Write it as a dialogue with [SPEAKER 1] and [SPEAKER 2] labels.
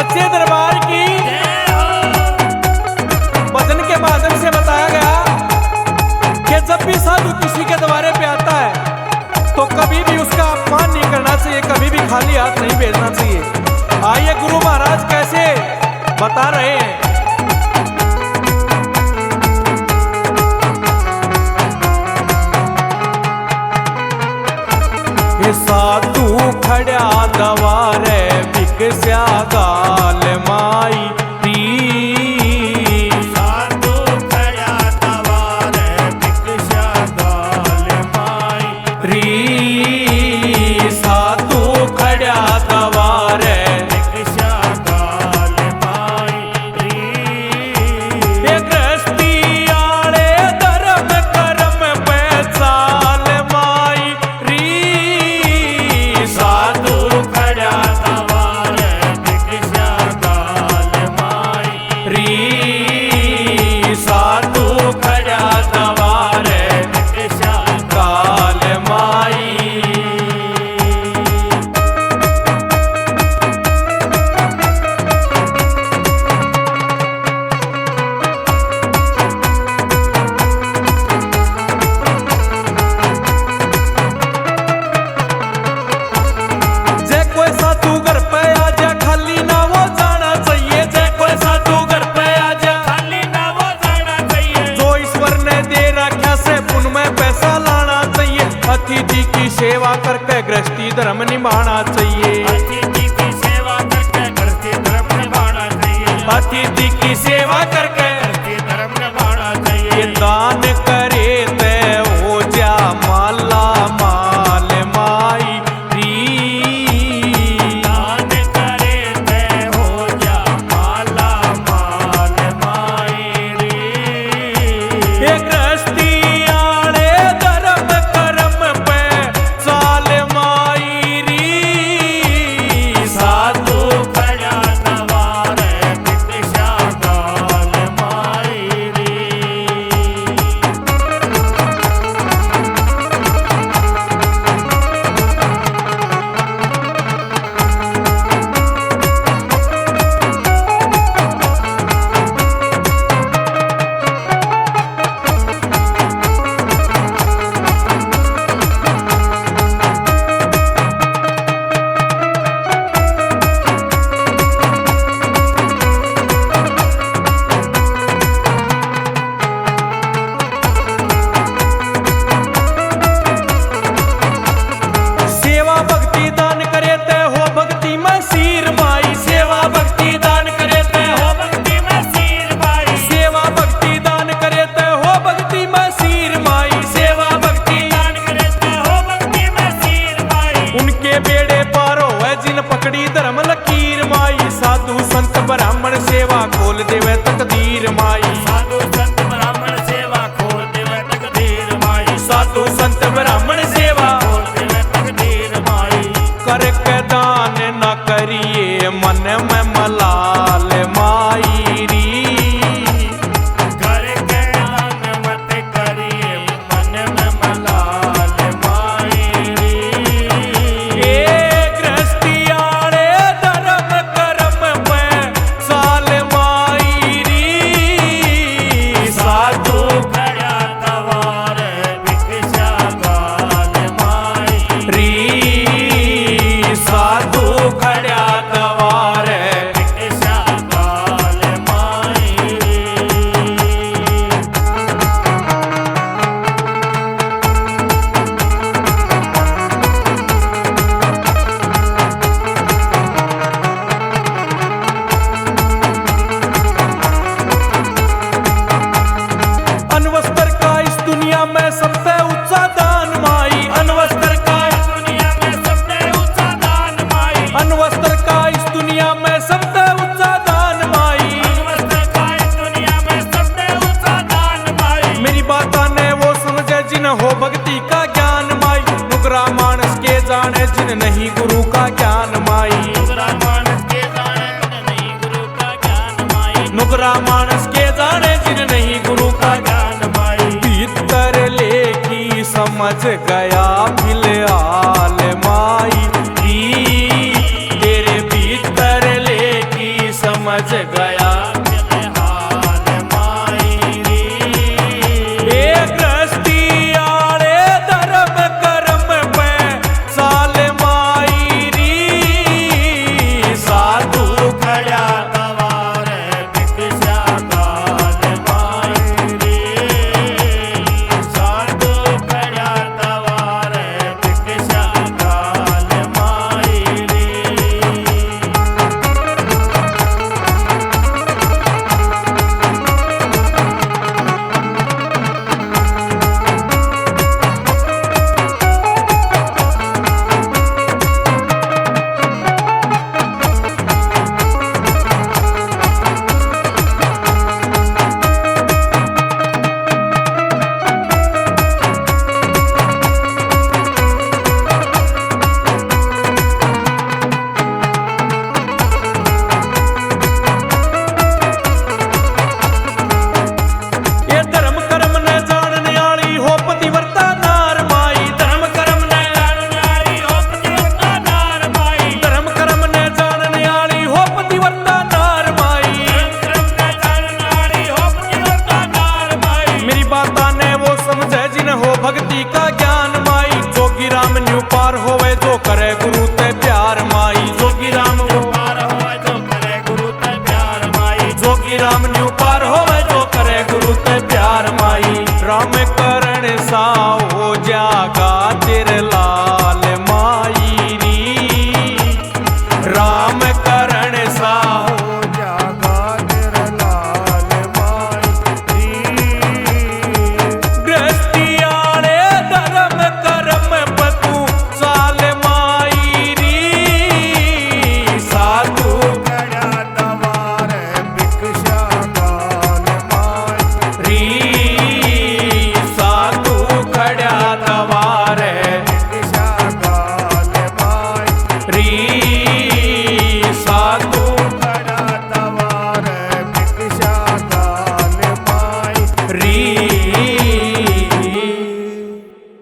[SPEAKER 1] सच्चे दरबार की भजन के माध्यम से बताया गया कि जब भी साधु किसी के द्वारे पे आता है तो कभी भी उसका अपमान नहीं करना चाहिए, कभी भी खाली हाथ नहीं भेजना चाहिए। आइए गुरु महाराज कैसे बता रहे हैं। साधु खड़ा दवारे भिक्षा गाल माई री,
[SPEAKER 2] साधु खड़ा दवारे भिक्षा गाल माई
[SPEAKER 1] री, साधु खड़ा दवारे
[SPEAKER 2] भिक्षा गाल माई री।
[SPEAKER 1] गृहस्थी आले धर्म कर्म पे चाल माई री,
[SPEAKER 2] साधु खड़ा दवारे भिक्षा गाल माई
[SPEAKER 1] री, साधु खड़ा दवारे
[SPEAKER 2] भिक्षा
[SPEAKER 1] काल माई। जय कोई साधु घर पे आ जा खाली ना वो जाना चाहिए, जय कोई साधु घर पे आ जा
[SPEAKER 2] खाली ना वो जाना चाहिए।
[SPEAKER 1] जो ईश्वर ने दे रखा से पुण्य में पैसा लाना चाहिए। अतिथि की सेवा करके गृहस्थी धर्म निभाना चाहिए,
[SPEAKER 2] अतिथि की सेवा करके गृहस्थी धर्म निभाना चाहिए।
[SPEAKER 1] अतिथि की सेवा करके
[SPEAKER 2] गृहस्थी धर्म निभाना चाहिए।
[SPEAKER 1] ये दान करे ते हो जा माला माल माई री,
[SPEAKER 2] दान करे ते हो जा माला माल माई री।
[SPEAKER 1] ये गृहस्थी आले धर्म कर्म पे चाल माई री,
[SPEAKER 2] साधु खड़ा दवारे भिक्षा गाल माई री।
[SPEAKER 1] सेवा भक्ति दान करे ते हो भक्ति में सीर माई, सेवा भक्ति दान करे ते हो
[SPEAKER 2] भक्ति में सीर माई।
[SPEAKER 1] सेवा भक्ति दान करे ते हो भक्ति में सीर माई, सेवा भक्ति
[SPEAKER 2] दान करे ते हो भक्ति में सीर माई।
[SPEAKER 1] उनके बेड़े पारो है जिन पकड़ी धर्म लकीर माई। साधु संत ब्राह्मण सेवा खोल देवे तकदीर माई,
[SPEAKER 2] साधु संत ब्राह्मण सेवा खोल देवे तकदीर माई।
[SPEAKER 1] साधु संत ब्राह्मण सेवा
[SPEAKER 2] खोल देवे तकदीर माई।
[SPEAKER 1] करके दान न करिए मन में मलाल माई री,
[SPEAKER 2] घर के दान मत करिए मन में मलाल माई री।
[SPEAKER 1] ए गृहस्थी आले धर्म कर्म पे चाल माई री,
[SPEAKER 2] साधु खड़ा दवारे भिक्षा गाल माई
[SPEAKER 1] री, साधु खड़ा दवारे
[SPEAKER 2] भिक्षा गाल माई री।
[SPEAKER 1] अनवस्त्र का इस दुनिया में सबसे ऊंचा दान माई, अनवस्त्र का
[SPEAKER 2] दुनिया में सबसे ऊंचा दान माई।
[SPEAKER 1] अनवस्त्र का इस दुनिया में सबसे ऊंचा दान माई।
[SPEAKER 2] अनवस्त्र का इस दुनिया में सबसे ऊंचा दान माई।
[SPEAKER 1] मेरी बाता ने वो समझे जिन हो भक्ति का ज्ञान माई, नुकरा मानस के जाने जिन नहीं गुरु का ज्ञान माई,
[SPEAKER 2] नुकरा मानस के जाने जिन नहीं गुरु का ज्ञान माई।
[SPEAKER 1] नुकरा मानस के जाने जिन नहीं गुरु का
[SPEAKER 2] ज्ञान माई।
[SPEAKER 1] भीतर लेकी समझ गया फिलहाल माई री, तेरे भीतर लेकी भगती का ज्ञान माई, जोगी राम न्यू पार होवे जो करे गुरु ते प्यार माई। जोगी राम न्यू
[SPEAKER 2] पार होवे जो करे गुरु ते प्यार माई।
[SPEAKER 1] जोगी राम न्यू पार होवे जो करे गुरु ते प्यार माई। राम करण सा